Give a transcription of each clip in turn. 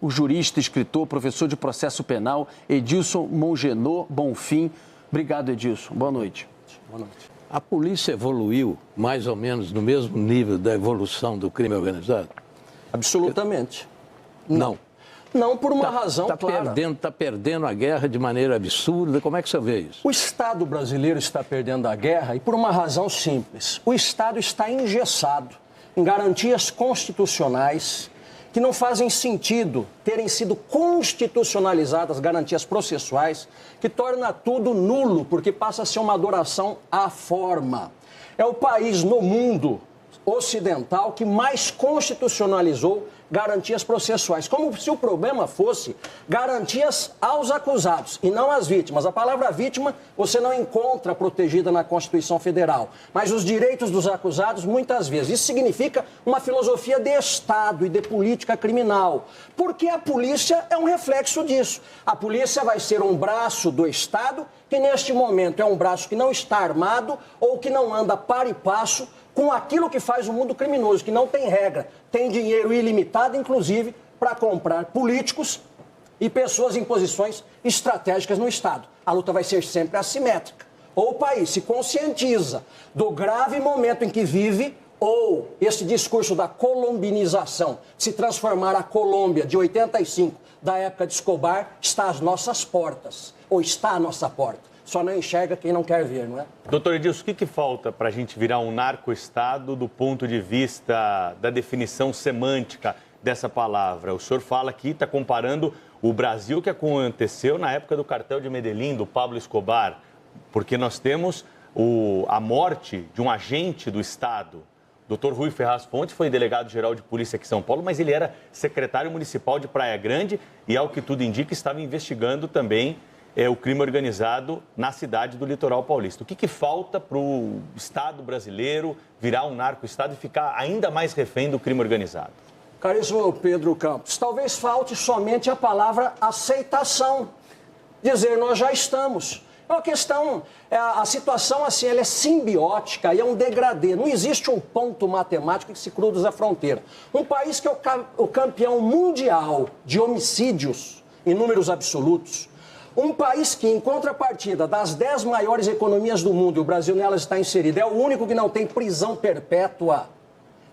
o jurista, escritor, professor de processo penal, Edilson Mongenor Bonfim. Obrigado, Edilson. Boa noite. Boa noite. A polícia evoluiu mais ou menos no mesmo nível da evolução do crime organizado? Absolutamente. Não. Não por uma razão clara. Está perdendo a guerra de maneira absurda. Como é que você vê isso? O Estado brasileiro está perdendo a guerra e por uma razão simples. O Estado está engessado em garantias constitucionais que não fazem sentido terem sido constitucionalizadas garantias processuais, que torna tudo nulo, porque passa a ser uma adoração à forma. É o país no mundo ocidental que mais constitucionalizou garantias processuais, como se o problema fosse garantias aos acusados e não às vítimas. A palavra vítima você não encontra protegida na Constituição Federal, mas os direitos dos acusados muitas vezes. Isso significa uma filosofia de Estado e de política criminal, porque a polícia é um reflexo disso. A polícia vai ser um braço do Estado que neste momento é um braço que não está armado ou que não anda par e passo com aquilo que faz o mundo criminoso, que não tem regra, tem dinheiro ilimitado, inclusive, para comprar políticos e pessoas em posições estratégicas no Estado. A luta vai ser sempre assimétrica. Ou o país se conscientiza do grave momento em que vive, ou esse discurso da colombinização, se transformar a Colômbia de 85, da época de Escobar, está às nossas portas, ou está à nossa porta. Só não enxerga quem não quer ver, não é? Doutor Edilson, o que falta para a gente virar um narco-estado do ponto de vista da definição semântica dessa palavra? O senhor fala aqui, está comparando o Brasil que aconteceu na época do cartel de Medellín, do Pablo Escobar, porque nós temos a morte de um agente do Estado. Dr. Rui Ferraz Fontes foi delegado-geral de polícia aqui em São Paulo, mas ele era secretário municipal de Praia Grande e, ao que tudo indica, estava investigando também o crime organizado na cidade do litoral paulista. O que falta para o Estado brasileiro virar um narco-estado e ficar ainda mais refém do crime organizado? Caríssimo Pedro Campos, talvez falte somente a palavra aceitação. Dizer, nós já estamos. É uma questão, a situação assim, ela é simbiótica e é um degradê. Não existe um ponto matemático que se cruza a fronteira. Um país que é o campeão mundial de homicídios em números absolutos, um país que, em contrapartida das 10 maiores economias do mundo, e o Brasil nelas está inserido, é o único que não tem prisão perpétua,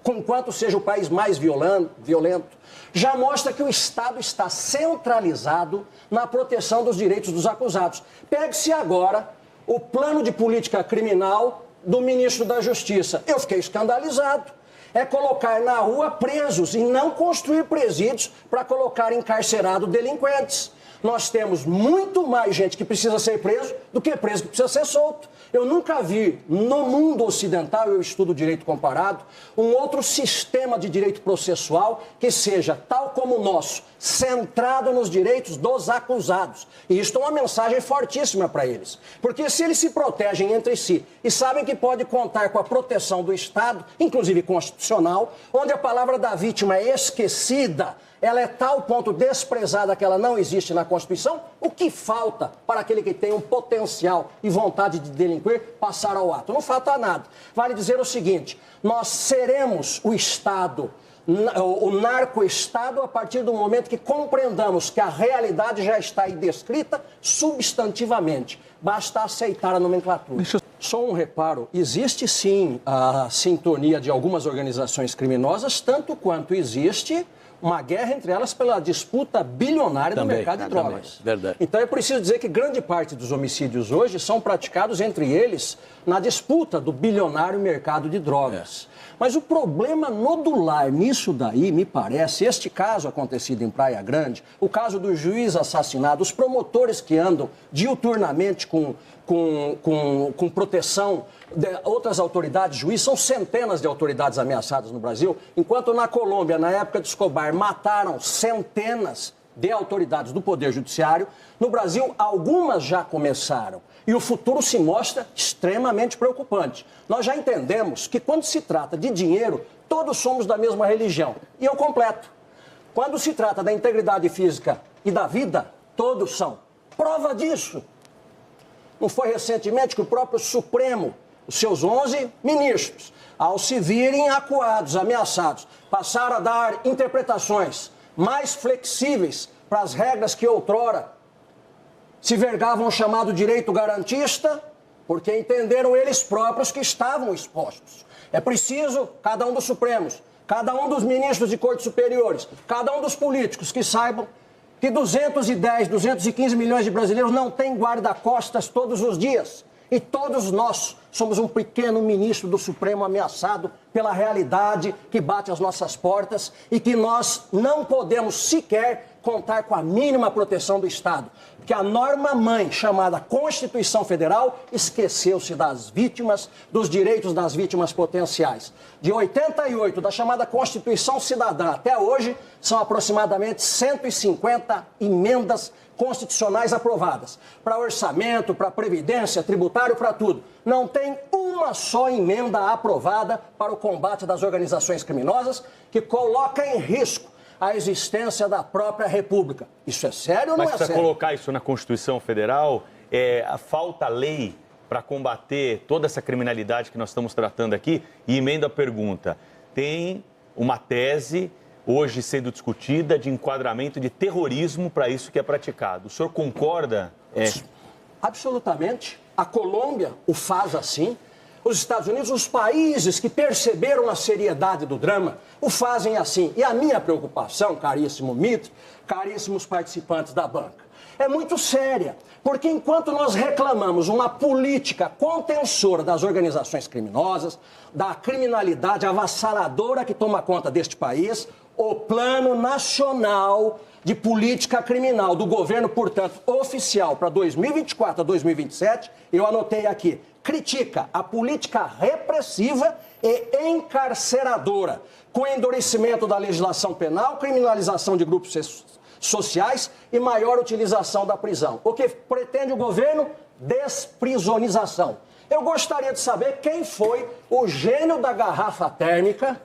conquanto seja o país mais violento, já mostra que o Estado está centralizado na proteção dos direitos dos acusados. Pegue-se agora o plano de política criminal do ministro da Justiça. Eu fiquei escandalizado. É colocar na rua presos e não construir presídios para colocar encarcerado delinquentes. Nós temos muito mais gente que precisa ser preso do que preso que precisa ser solto. Eu nunca vi no mundo ocidental, eu estudo direito comparado, um outro sistema de direito processual que seja, tal como o nosso, centrado nos direitos dos acusados. E isto é uma mensagem fortíssima para eles. Porque se eles se protegem entre si e sabem que pode contar com a proteção do Estado, inclusive constitucional, onde a palavra da vítima é esquecida, ela é tal ponto desprezada que ela não existe na Constituição, o que falta para aquele que tem um potencial e vontade de delinquir passar ao ato? Não falta nada. Vale dizer o seguinte, nós seremos o Estado, o narco-estado, a partir do momento que compreendamos que a realidade já está aí descrita substantivamente. Basta aceitar a nomenclatura. Só um reparo, existe sim a sintonia de algumas organizações criminosas, tanto quanto existe uma guerra entre elas pela disputa bilionária do mercado de drogas. Verdade. Então é preciso dizer que grande parte dos homicídios hoje são praticados entre eles na disputa do bilionário mercado de drogas. Mas o problema nodular nisso daí, me parece, este caso acontecido em Praia Grande, o caso do juiz assassinado, os promotores que andam diuturnamente com proteção de outras autoridades, juízes, são centenas de autoridades ameaçadas no Brasil, enquanto na Colômbia, na época de Escobar, mataram centenas de autoridades do Poder Judiciário, no Brasil algumas já começaram. E o futuro se mostra extremamente preocupante. Nós já entendemos que quando se trata de dinheiro, todos somos da mesma religião. E eu completo. Quando se trata da integridade física e da vida, todos são. Prova disso. Não foi recentemente que o próprio Supremo, os seus 11 ministros, ao se virem acuados, ameaçados, passaram a dar interpretações mais flexíveis para as regras que outrora se vergavam o chamado direito garantista, porque entenderam eles próprios que estavam expostos. É preciso, cada um dos Supremos, cada um dos ministros de cortes superiores, cada um dos políticos que saibam que 210, 215 milhões de brasileiros não têm guarda-costas todos os dias. E todos nós somos um pequeno ministro do Supremo ameaçado pela realidade que bate às nossas portas e que nós não podemos sequer contar com a mínima proteção do Estado. Porque a norma-mãe, chamada Constituição Federal, esqueceu-se das vítimas, dos direitos das vítimas potenciais. De 88, da chamada Constituição Cidadã, até hoje, são aproximadamente 150 emendas constitucionais aprovadas. Para orçamento, para previdência, tributário, para tudo. Não tem uma só emenda aprovada para o combate das organizações criminosas que coloca em risco a existência da própria República. Isso é sério ou não é sério? Mas para colocar isso na Constituição Federal, falta lei para combater toda essa criminalidade que nós estamos tratando aqui? E emendo a pergunta, tem uma tese hoje sendo discutida de enquadramento de terrorismo para isso que é praticado. O senhor concorda? Absolutamente. A Colômbia o faz assim. Os Estados Unidos, os países que perceberam a seriedade do drama, o fazem assim. E a minha preocupação, caríssimo Mitre, caríssimos participantes da banca, é muito séria. Porque enquanto nós reclamamos uma política contensora das organizações criminosas, da criminalidade avassaladora que toma conta deste país, o Plano Nacional de Política Criminal do governo, portanto, oficial para 2024 a 2027, eu anotei aqui, critica a política repressiva e encarceradora, com endurecimento da legislação penal, criminalização de grupos sociais e maior utilização da prisão. O que pretende o governo? Desprisonização. Eu gostaria de saber quem foi o gênio da garrafa térmica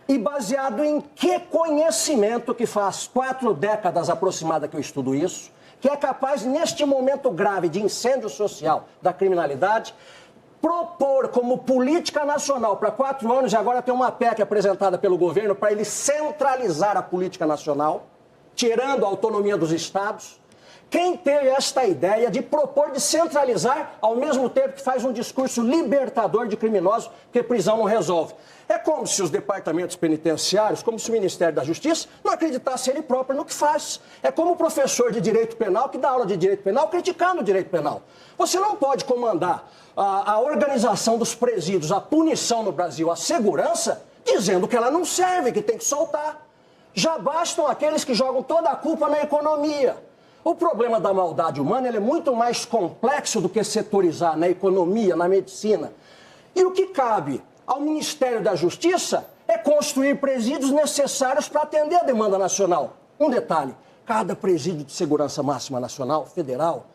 e baseado em que conhecimento, que faz 4 décadas aproximada que eu estudo isso, que é capaz, neste momento grave de incêndio social da criminalidade, propor como política nacional para 4 anos, e agora tem uma PEC apresentada pelo governo para ele centralizar a política nacional, tirando a autonomia dos estados. Quem teve esta ideia de propor de centralizar, ao mesmo tempo que faz um discurso libertador de criminosos, porque prisão não resolve? É como se os departamentos penitenciários, como se o Ministério da Justiça não acreditasse ele próprio no que faz. É como o professor de direito penal que dá aula de direito penal criticando o direito penal. Você não pode comandar a organização dos presídios, a punição no Brasil, a segurança, dizendo que ela não serve, que tem que soltar. Já bastam aqueles que jogam toda a culpa na economia. O problema da maldade humana ele é muito mais complexo do que setorizar na economia, na medicina. E o que cabe ao Ministério da Justiça é construir presídios necessários para atender a demanda nacional. Um detalhe, cada presídio de segurança máxima nacional, federal,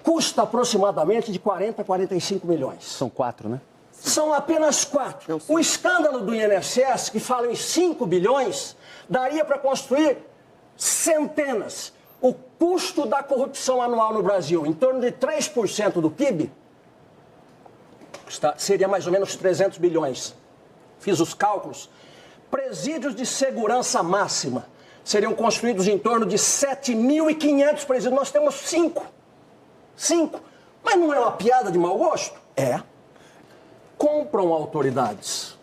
custa aproximadamente de 40 a 45 milhões. São 4, né? São apenas 4. O escândalo do INSS, que fala em 5 bilhões, daria para construir centenas. O custo da corrupção anual no Brasil, em torno de 3% do PIB, seria mais ou menos 300 bilhões. Fiz os cálculos. Presídios de segurança máxima seriam construídos em torno de 7.500 presídios. Nós temos 5. 5. Mas não é uma piada de mau gosto? É. Compram autoridades.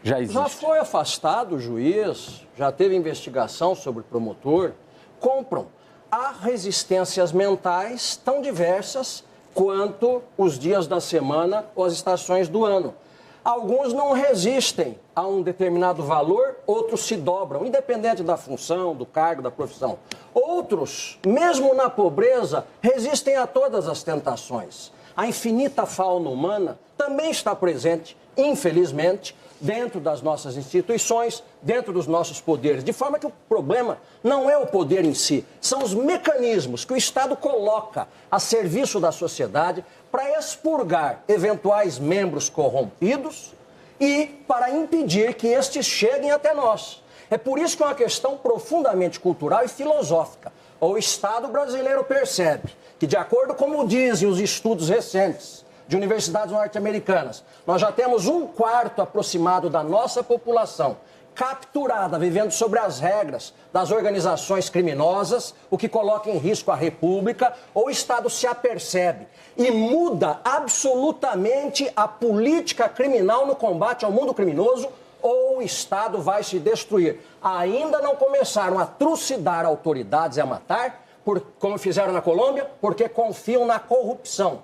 Já existe. Já foi afastado o juiz, já teve investigação sobre o promotor. Compram. Há resistências mentais tão diversas quanto os dias da semana ou as estações do ano. Alguns não resistem a um determinado valor, outros se dobram, independente da função, do cargo, da profissão. Outros, mesmo na pobreza, resistem a todas as tentações. A infinita fauna humana também está presente, infelizmente, dentro das nossas instituições, dentro dos nossos poderes. De forma que o problema não é o poder em si, são os mecanismos que o Estado coloca a serviço da sociedade para expurgar eventuais membros corrompidos e para impedir que estes cheguem até nós. É por isso que é uma questão profundamente cultural e filosófica. O Estado brasileiro percebe que, de acordo com como dizem os estudos recentes de universidades norte-americanas, nós já temos 1/4 aproximado da nossa população capturada, vivendo sobre as regras das organizações criminosas, o que coloca em risco a República, ou o Estado se apercebe e muda absolutamente a política criminal no combate ao mundo criminoso, ou o Estado vai se destruir. Ainda não começaram a trucidar autoridades e a matar, como fizeram na Colômbia, porque confiam na corrupção.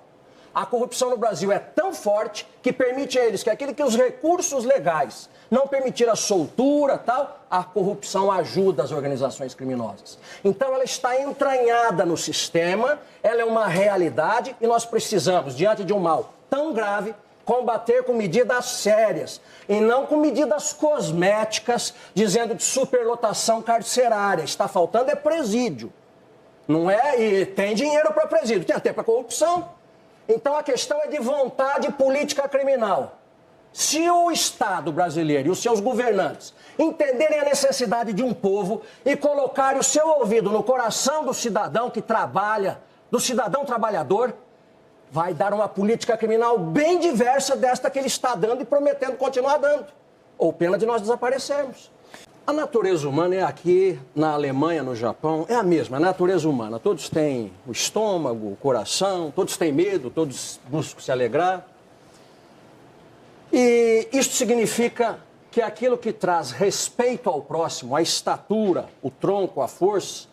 A corrupção no Brasil é tão forte que permite a eles que aquele que os recursos legais não permitir a soltura, tal, a corrupção ajuda as organizações criminosas. Então ela está entranhada no sistema, ela é uma realidade e nós precisamos, diante de um mal tão grave, combater com medidas sérias e não com medidas cosméticas, dizendo de superlotação carcerária. Está faltando é presídio. Não é? E tem dinheiro para presídio, tem até para corrupção. Então a questão é de vontade política criminal. Se o Estado brasileiro e os seus governantes entenderem a necessidade de um povo e colocarem o seu ouvido no coração do cidadão que trabalha, do cidadão trabalhador, vai dar uma política criminal bem diversa desta que ele está dando e prometendo continuar dando. Ou pena de nós desaparecermos. A natureza humana é aqui, na Alemanha, no Japão, é a mesma, a natureza humana. Todos têm o estômago, o coração, todos têm medo, todos buscam se alegrar. E isto significa que aquilo que traz respeito ao próximo, a estatura, o tronco, a força,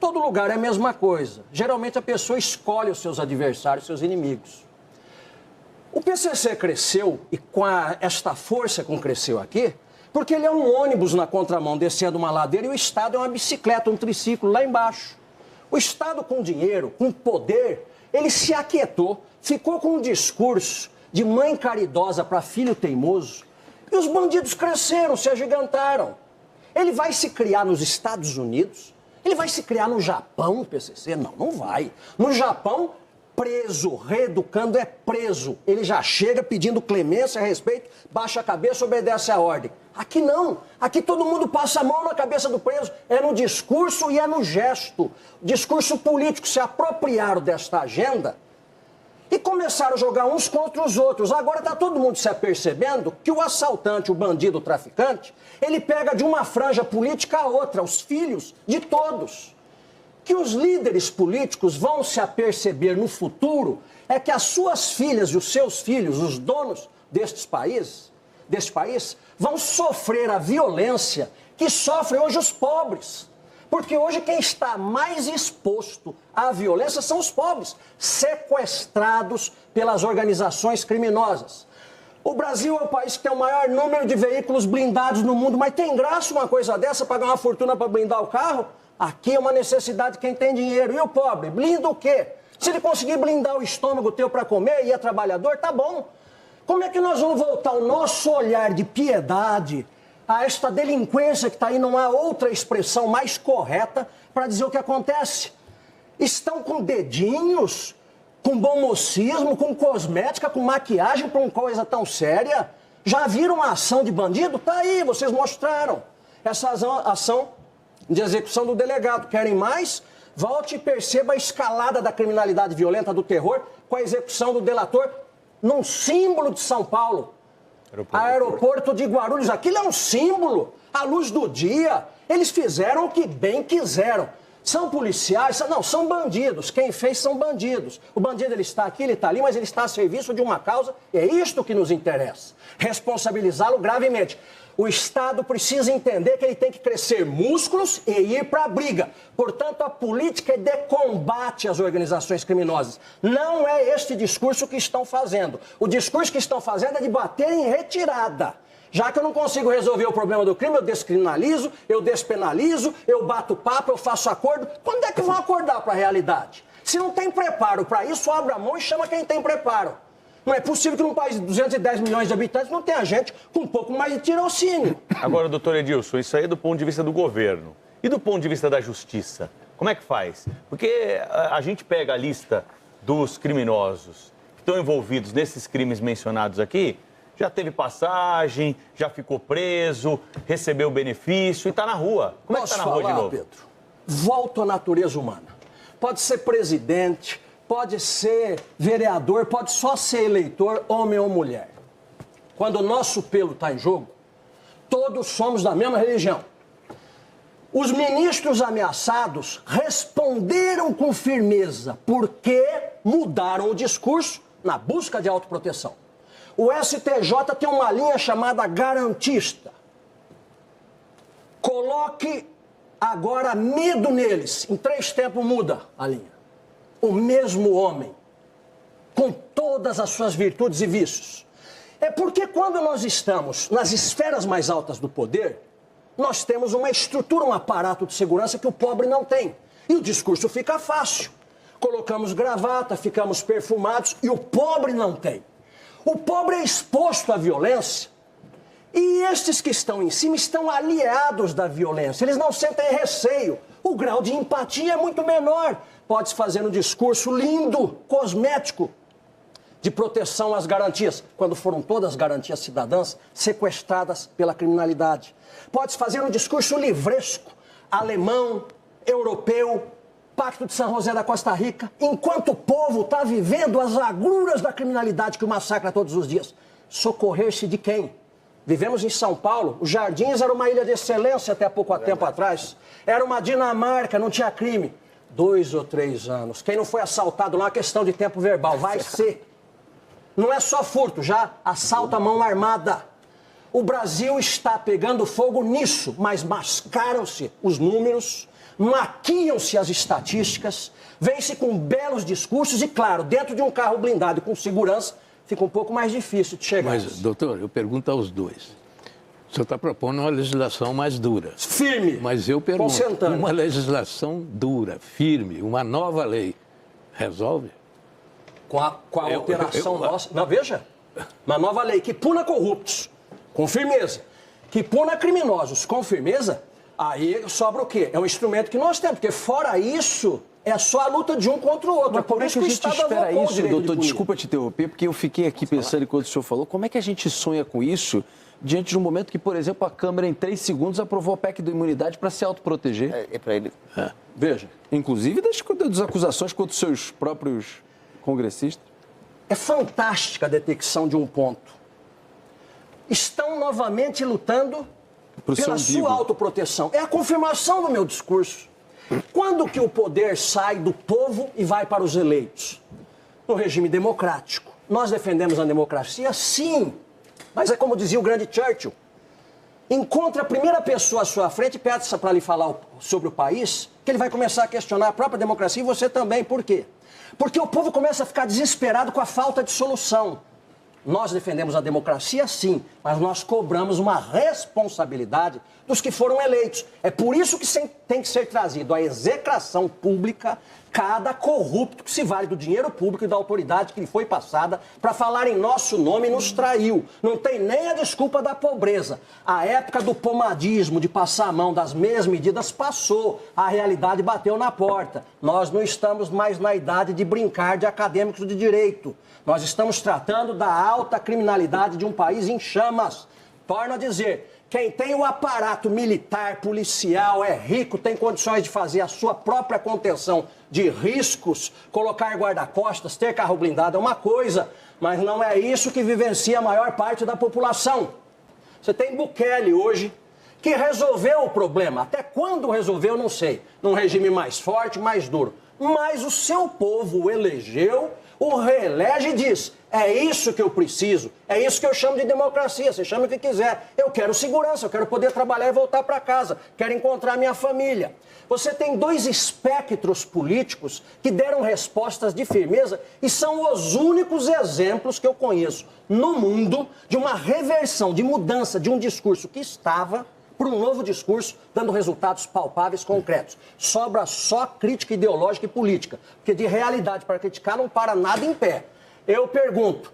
todo lugar é a mesma coisa. Geralmente a pessoa escolhe os seus adversários, seus inimigos. O PCC cresceu, e com esta força que cresceu aqui, porque ele é um ônibus na contramão descendo uma ladeira e o Estado é uma bicicleta, um triciclo lá embaixo. O Estado com dinheiro, com poder, ele se aquietou, ficou com um discurso de mãe caridosa para filho teimoso e os bandidos cresceram, se agigantaram. Ele vai se criar nos Estados Unidos? Ele vai se criar no Japão, o PCC? Não, não vai. No Japão, preso, reeducando é preso. Ele já chega pedindo clemência, respeito, baixa a cabeça, obedece a ordem. Aqui não. Aqui todo mundo passa a mão na cabeça do preso. É no discurso e é no gesto. O discurso político se apropriaram desta agenda e começaram a jogar uns contra os outros. Agora está todo mundo se apercebendo que o assaltante, o bandido, o traficante, ele pega de uma franja política a outra, os filhos de todos. Que os líderes políticos vão se aperceber no futuro é que as suas filhas e os seus filhos, os donos deste país, vão sofrer a violência que sofrem hoje os pobres. Porque hoje quem está mais exposto à violência são os pobres, sequestrados pelas organizações criminosas. O Brasil é o país que tem o maior número de veículos blindados no mundo, mas tem graça uma coisa dessa, pagar uma fortuna para blindar o carro? Aqui é uma necessidade de quem tem dinheiro. E o pobre? Blinda o quê? Se ele conseguir blindar o estômago teu para comer e é trabalhador, tá bom. Como é que nós vamos voltar o nosso olhar de piedade a esta delinquência que está aí? Não há outra expressão mais correta para dizer o que acontece. Estão com dedinhos, com bom mocismo, com cosmética, com maquiagem para uma coisa tão séria. Já viram uma ação de bandido? Tá aí, vocês mostraram. Essa ação de execução do delegado. Querem mais? Volte e perceba a escalada da criminalidade violenta, do terror, com a execução do delator num símbolo de São Paulo. Aeroporto de Guarulhos. Aquilo é um símbolo, à luz do dia. Eles fizeram o que bem quiseram. São policiais? Não, são bandidos. Quem fez são bandidos. O bandido, ele está aqui, ele está ali, mas ele está a serviço de uma causa. É isto que nos interessa. Responsabilizá-lo gravemente. O Estado precisa entender que ele tem que crescer músculos e ir para a briga. Portanto, a política é de combate às organizações criminosas. Não é este discurso que estão fazendo. O discurso que estão fazendo é de bater em retirada. Já que eu não consigo resolver o problema do crime, eu descriminalizo, eu despenalizo, eu bato papo, eu faço acordo. Quando é que vão acordar para a realidade? Se não tem preparo para isso, abra a mão e chama quem tem preparo. Não é possível que num país de 210 milhões de habitantes não tenha gente com um pouco mais de tirocínio. Agora, doutor Edilson, isso aí é do ponto de vista do governo. E do ponto de vista da justiça? Como é que faz? Porque a gente pega a lista dos criminosos que estão envolvidos nesses crimes mencionados aqui, já teve passagem, já ficou preso, recebeu benefício e está na rua. Como é que está na rua de novo? Pedro, volto à natureza humana. Pode ser presidente, pode ser vereador, pode só ser eleitor, homem ou mulher. Quando o nosso pelo está em jogo, Todos somos da mesma religião. Os ministros ameaçados responderam com firmeza porque mudaram o discurso na busca de autoproteção. O STJ tem uma linha chamada garantista. Coloque agora medo neles. Em 3 tempos muda a linha. O mesmo homem, com todas as suas virtudes e vícios. É porque quando nós estamos nas esferas mais altas do poder, nós temos uma estrutura, um aparato de segurança que o pobre não tem. E o discurso fica fácil. Colocamos gravata, ficamos perfumados e o pobre não tem. O pobre é exposto à violência e estes que estão em cima estão aliados da violência. Eles não sentem receio. O grau de empatia é muito menor. Pode-se fazer um discurso lindo, cosmético, de proteção às garantias, quando foram todas as garantias cidadãs sequestradas pela criminalidade. Pode-se fazer um discurso livresco, alemão, europeu, Pacto de São José da Costa Rica, enquanto o povo está vivendo as agruras da criminalidade que o massacra todos os dias. Socorrer-se de quem? Vivemos em São Paulo, os Jardins era uma ilha de excelência até pouco tempo atrás. Era uma Dinamarca, não tinha crime. 2 ou 3 anos. Quem não foi assaltado lá é uma questão de tempo verbal, vai ser. Não é só furto, já assalto à mão armada. O Brasil está pegando fogo nisso, mas mascaram-se os números, maquiam-se as estatísticas, vem-se com belos discursos e, claro, dentro de um carro blindado e com segurança, fica um pouco mais difícil de chegar. Mas, doutor, eu pergunto aos dois. O senhor está propondo uma legislação mais dura. Firme. Mas eu pergunto, uma legislação dura, firme, uma nova lei, resolve? Com a alteração nossa. Não, veja, uma nova lei que puna corruptos, com firmeza, que puna criminosos, com firmeza, aí sobra o quê? É um instrumento que nós temos, porque fora isso, é só a luta de um contra o outro. Mas por isso que a gente espera isso, doutor? Desculpa te interromper, porque eu fiquei aqui pensando enquanto o senhor falou, como é que a gente sonha com isso diante de um momento que, por exemplo, a Câmara em 3 segundos aprovou a PEC da imunidade para se autoproteger? É para ele. Veja, inclusive das acusações contra os seus próprios congressistas. É fantástica a detecção de um ponto. Estão novamente lutando pela sua autoproteção. É a confirmação do meu discurso. Quando que o poder sai do povo e vai para os eleitos? No regime democrático. Nós defendemos a democracia? Sim. Mas é como dizia o grande Churchill. Encontre a primeira pessoa à sua frente e peça para lhe falar sobre o país, que ele vai começar a questionar a própria democracia e você também. Por quê? Porque o povo começa a ficar desesperado com a falta de solução. Nós defendemos a democracia, sim, mas nós cobramos uma responsabilidade dos que foram eleitos. É por isso que tem que ser trazido à execração pública cada corrupto que se vale do dinheiro público e da autoridade que lhe foi passada para falar em nosso nome e nos traiu. Não tem nem a desculpa da pobreza. A época do pomadismo, de passar a mão das meias medidas, passou. A realidade bateu na porta. Nós não estamos mais na idade de brincar de acadêmicos de direito. Nós estamos tratando da alta criminalidade de um país em chamas. Torno a dizer, quem tem o aparato militar, policial, é rico, tem condições de fazer a sua própria contenção de riscos, colocar guarda-costas, ter carro blindado é uma coisa, mas não é isso que vivencia a maior parte da população. Você tem Bukele hoje, que resolveu o problema. Até quando resolveu, não sei. Num regime mais forte, mais duro. Mas o seu povo o elegeu, o reelege e diz, é isso que eu preciso, é isso que eu chamo de democracia, você chama o que quiser. Eu quero segurança, eu quero poder trabalhar e voltar para casa, quero encontrar minha família. Você tem 2 espectros políticos que deram respostas de firmeza e são os únicos exemplos que eu conheço no mundo de uma reversão, de mudança de um discurso que estava para um novo discurso, dando resultados palpáveis, concretos. Sobra só crítica ideológica e política, porque de realidade para criticar não para nada em pé. Eu pergunto,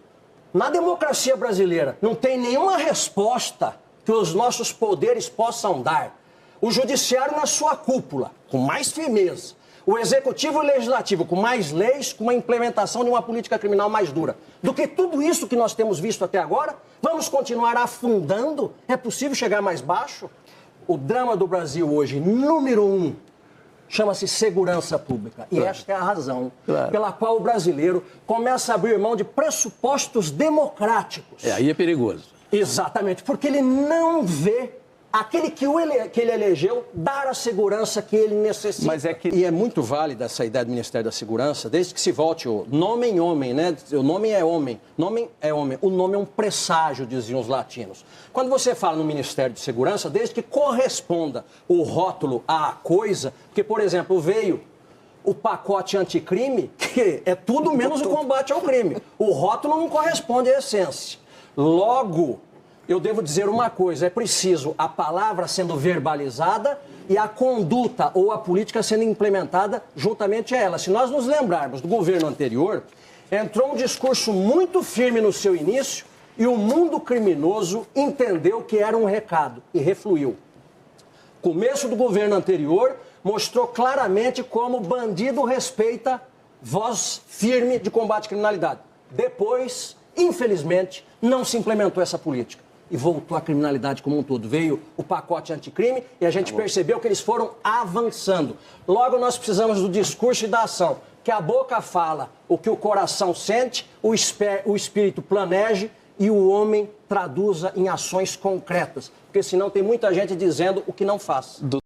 na democracia brasileira não tem nenhuma resposta que os nossos poderes possam dar? O judiciário na sua cúpula, com mais firmeza. O executivo e o legislativo com mais leis, com uma implementação de uma política criminal mais dura. Do que tudo isso que nós temos visto até agora, vamos continuar afundando? É possível chegar mais baixo? O drama do Brasil hoje, número 1, chama-se segurança pública. E esta é a razão pela qual o brasileiro começa a abrir mão de pressupostos democráticos. Aí é perigoso. Exatamente, porque ele não vê aquele que ele elegeu dar a segurança que ele necessita. Mas é que... E é muito válida essa ideia do Ministério da Segurança, desde que se volte o nome em homem, né? O nome é homem, nome é homem. O nome é um presságio, diziam os latinos. Quando você fala no Ministério de Segurança, desde que corresponda o rótulo à coisa, porque, por exemplo, veio o pacote anticrime, que é tudo menos o combate ao crime. O rótulo não corresponde à essência. Logo, eu devo dizer uma coisa, é preciso a palavra sendo verbalizada e a conduta ou a política sendo implementada juntamente a ela. Se nós nos lembrarmos do governo anterior, entrou um discurso muito firme no seu início e o mundo criminoso entendeu que era um recado e refluiu. Começo do governo anterior mostrou claramente como o bandido respeita voz firme de combate à criminalidade. Depois, infelizmente, não se implementou essa política. E voltou a criminalidade como um todo. Veio o pacote anticrime e a gente percebeu que eles foram avançando. Logo, nós precisamos do discurso e da ação. Que a boca fala o que o coração sente, o espírito planeje e o homem traduza em ações concretas. Porque senão tem muita gente dizendo o que não faz.